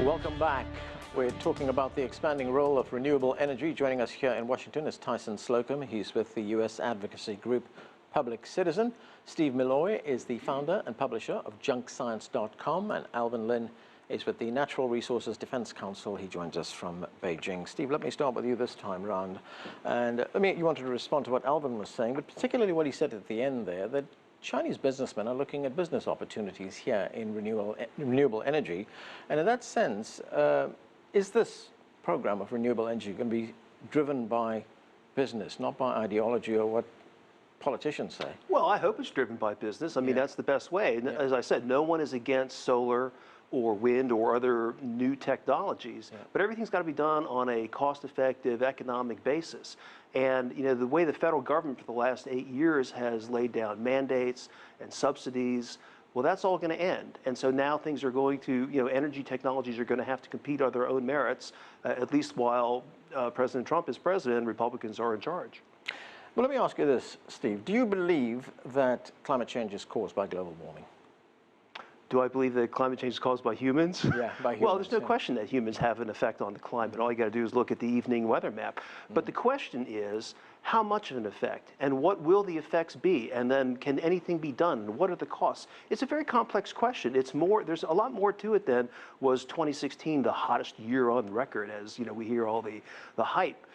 Welcome back. We're talking about the expanding role of renewable energy. Joining us here in Washington is Tyson Slocum. He's with the U.S. advocacy group Public Citizen. Steve Milloy is the founder and publisher of junkscience.com, and Alvin Lin is with the Natural Resources Defense Council. He joins us from Beijing. Steve, let me start with you this time round. And you wanted to respond to what Alvin was saying, but particularly what he said at the end there, that Chinese businessmen are looking at business opportunities here in renewable energy. And in that sense, is this program of renewable energy going to be driven by business, not by ideology or what politicians say? Well, I hope it's driven by business. I mean, that's the best way. And as I said, no one is against solar or wind or other new technologies, but everything's got to be done on a cost-effective economic basis. And the way the federal government for the last 8 years has laid down mandates and subsidies, well, that's all going to end. And so now things are going to, energy technologies are going to have to compete on their own merits, at least while President Trump is president and Republicans are in charge. Well, let me ask you this, Steve. Do you believe that climate change is caused by global warming? Do I believe that climate change is caused by humans? Yeah, by humans. Well, there's no question that humans have an effect on the climate. All you got to do is look at the evening weather map. But the question is, how much of an effect? And what will the effects be? And then can anything be done? And what are the costs? It's a very complex question. It's more, there's a lot more to it than was 2016 the hottest year on record, as we hear all the hype.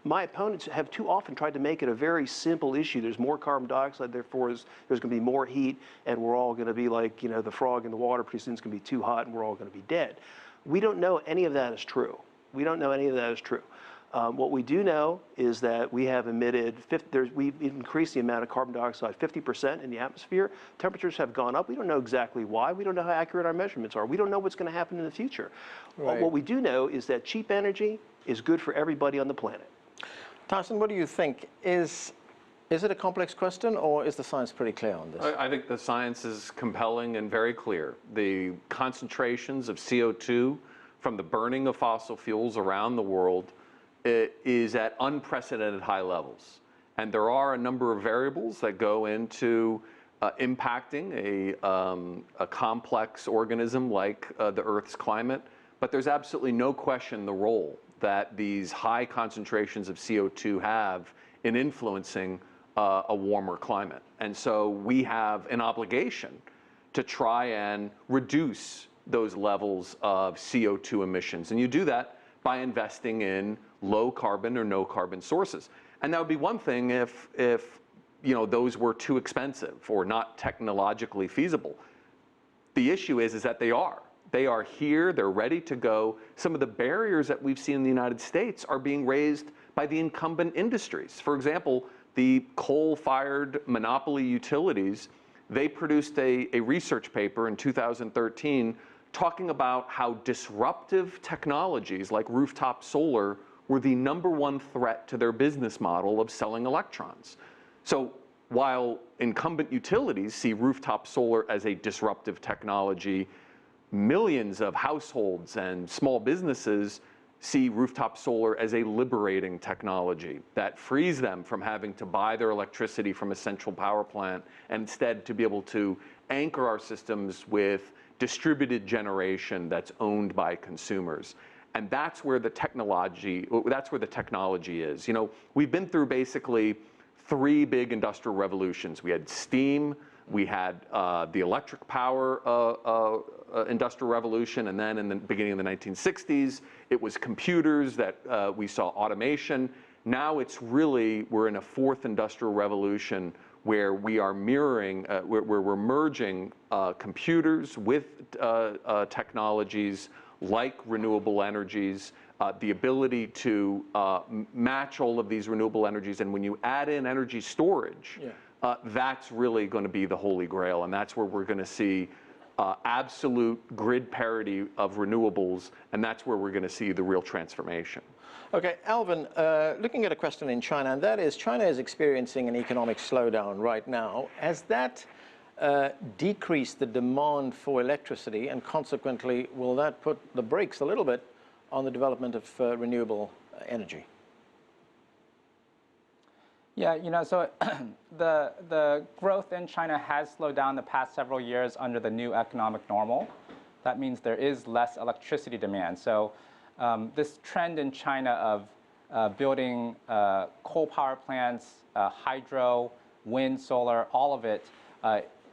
My opponents have too often tried to make it a very simple issue. There's more carbon dioxide, therefore there's going to be more heat, and we're all going to be like, the frog in the water. Pretty soon it's going to be too hot, and we're all going to be dead. We don't know any of that is true. We don't know any of that is true. What we do know is that we have emitted, we've increased the amount of carbon dioxide 50% in the atmosphere. Temperatures have gone up. We don't know exactly why. We don't know how accurate our measurements are. We don't know what's going to happen in the future. Right. What we do know is that cheap energy is good for everybody on the planet. Tyson, what do you think? Is it a complex question, or is the science pretty clear on this? I think the science is compelling and very clear. The concentrations of CO2 from the burning of fossil fuels around the world is at unprecedented high levels. And there are a number of variables that go into impacting a complex organism like the Earth's climate. But there's absolutely no question the role that these high concentrations of CO2 have in influencing a warmer climate. And so we have an obligation to try and reduce those levels of CO2 emissions. And you do that by investing in low carbon or no carbon sources. And that would be one thing if those were too expensive or not technologically feasible. The issue is that they are. They are here, they're ready to go. Some of the barriers that we've seen in the United States are being raised by the incumbent industries. For example, the coal-fired monopoly utilities, they produced a research paper in 2013 talking about how disruptive technologies like rooftop solar were the #1 threat to their business model of selling electrons. So while incumbent utilities see rooftop solar as a disruptive technology, millions of households and small businesses see rooftop solar as a liberating technology that frees them from having to buy their electricity from a central power plant, and instead to be able to anchor our systems with distributed generation that's owned by consumers. And that's where the technology is. We've been through basically 3 big industrial revolutions. We had steam, we had the electric power industrial revolution, and then in the beginning of the 1960s, it was computers that we saw automation. Now we're in a 4th industrial revolution where we are mirroring, where we're merging computers with technologies like renewable energies, the ability to match all of these renewable energies, and when you add in energy storage, that's really going to be the holy grail, and that's where we're going to see absolute grid parity of renewables, and that's where we're going to see the real transformation. Okay, Alvin, looking at a question in China, and that is China is experiencing an economic slowdown right now. Has that decreased the demand for electricity, and consequently, will that put the brakes a little bit on the development of renewable energy? Yeah, so the growth in China has slowed down the past several years under the new economic normal. That means there is less electricity demand. So this trend in China of building coal power plants, hydro, wind, solar, all of it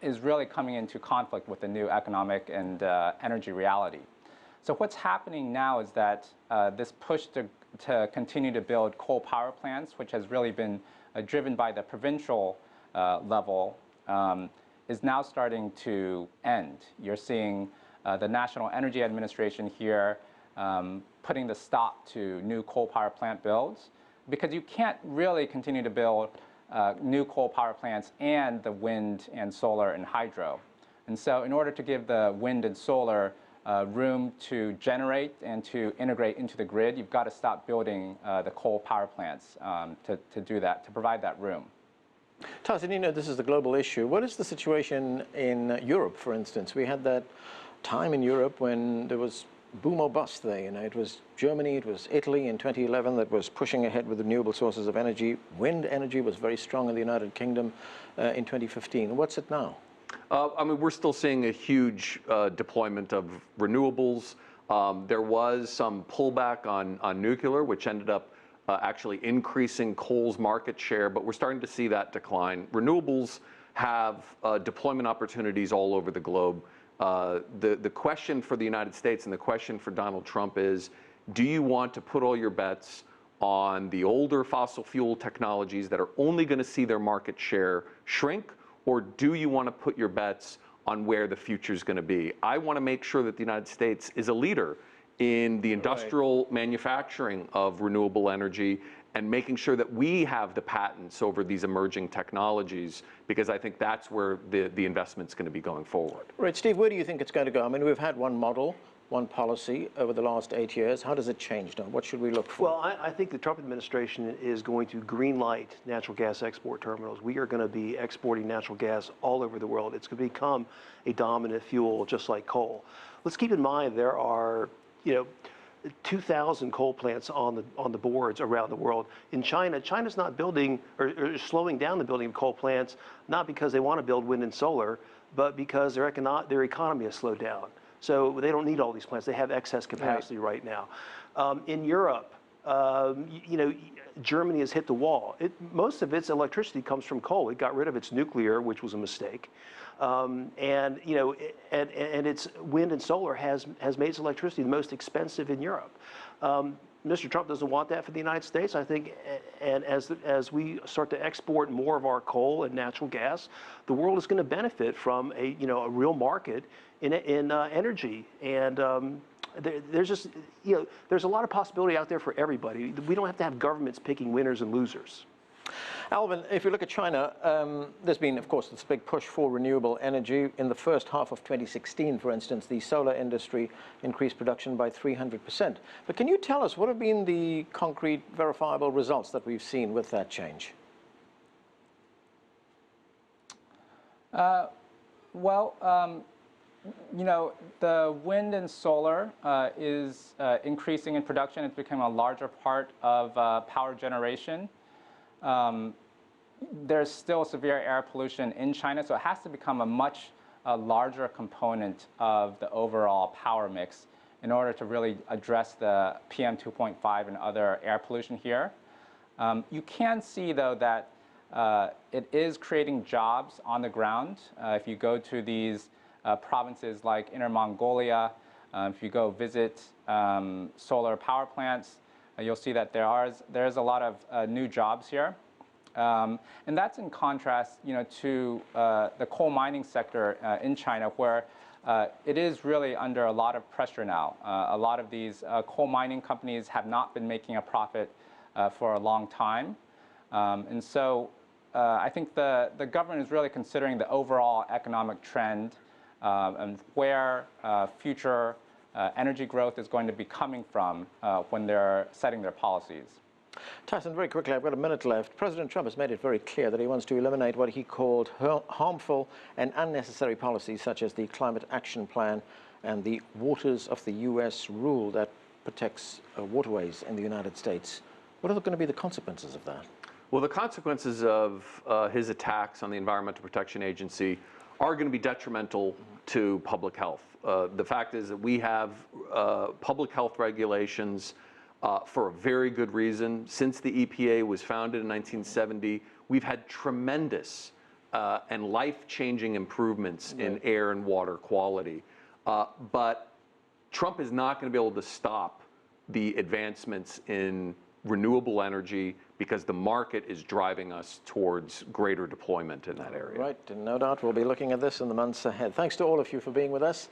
is really coming into conflict with the new economic and energy reality. So what's happening now is that this push to continue to build coal power plants, which has really been driven by the provincial level, is now starting to end. You're seeing the National Energy Administration here putting the stop to new coal power plant builds, because you can't really continue to build new coal power plants and the wind and solar and hydro. And so in order to give the wind and solar room to generate and to integrate into the grid, you've got to stop building the coal power plants to do that, to provide that room. Tyson, this is the global issue. What is the situation in Europe, for instance? We had that time in Europe when there was boom or bust there. It was Germany, it was Italy in 2011 that was pushing ahead with renewable sources of energy. Wind energy was very strong in the United Kingdom in 2015. What's it now? We're still seeing a huge deployment of renewables. There was some pullback on nuclear, which ended up actually increasing coal's market share, but we're starting to see that decline. Renewables have deployment opportunities all over the globe. The question for the United States and the question for Donald Trump is, do you want to put all your bets on the older fossil fuel technologies that are only going to see their market share shrink, or do you want to put your bets on where the future is going to be? I want to make sure that the United States is a leader in the industrial manufacturing of renewable energy and making sure that we have the patents over these emerging technologies, because I think that's where the investment's going to be going forward. Right, Steve, where do you think it's going to go? We've had one model, one policy over the last 8 years. How does it change now? What should we look for? Well, I think the Trump administration is going to green light natural gas export terminals. We are going to be exporting natural gas all over the world. It's going to become a dominant fuel, just like coal. Let's keep in mind there are, 2,000 coal plants on the boards around the world. In China, China's not building or slowing down the building of coal plants, not because they want to build wind and solar, but because their economy has slowed down. So they don't need all these plants. They have excess capacity right now. In Europe, Germany has hit the wall. Most of its electricity comes from coal. It got rid of its nuclear, which was a mistake. And its wind and solar has made its electricity the most expensive in Europe. Mr. Trump doesn't want that for the United States, I think, and as we start to export more of our coal and natural gas, the world is going to benefit from a real market in energy. And there's just, there's a lot of possibility out there for everybody. We don't have to have governments picking winners and losers. Alvin, if you look at China, there's been, of course, this big push for renewable energy. In the first half of 2016, for instance, the solar industry increased production by 300%. But can you tell us what have been the concrete, verifiable results that we've seen with that change? The wind and solar is increasing in production. It's become a larger part of power generation. There's still severe air pollution in China, so it has to become a much larger component of the overall power mix in order to really address the PM 2.5 and other air pollution here. You can see, though, that it is creating jobs on the ground. If you go to these provinces like Inner Mongolia, if you go visit solar power plants, you'll see that there's a lot of new jobs here. And that's in contrast, to the coal mining sector in China, where it is really under a lot of pressure now. A lot of these coal mining companies have not been making a profit for a long time. And so I think the government is really considering the overall economic trend and where future energy growth is going to be coming from when they're setting their policies. Tyson, very quickly, I've got a minute left. President Trump has made it very clear that he wants to eliminate what he called harmful and unnecessary policies, such as the Climate Action Plan and the Waters of the U.S. rule that protects waterways in the United States. What are going to be the consequences of that? Well, the consequences of his attacks on the Environmental Protection Agency are going to be detrimental to public health. The fact is that we have public health regulations for a very good reason. Since the EPA was founded in 1970, we've had tremendous and life-changing improvements in air and water quality. But Trump is not going to be able to stop the advancements in renewable energy because the market is driving us towards greater deployment in that area. Right, no doubt we'll be looking at this in the months ahead. Thanks to all of you for being with us.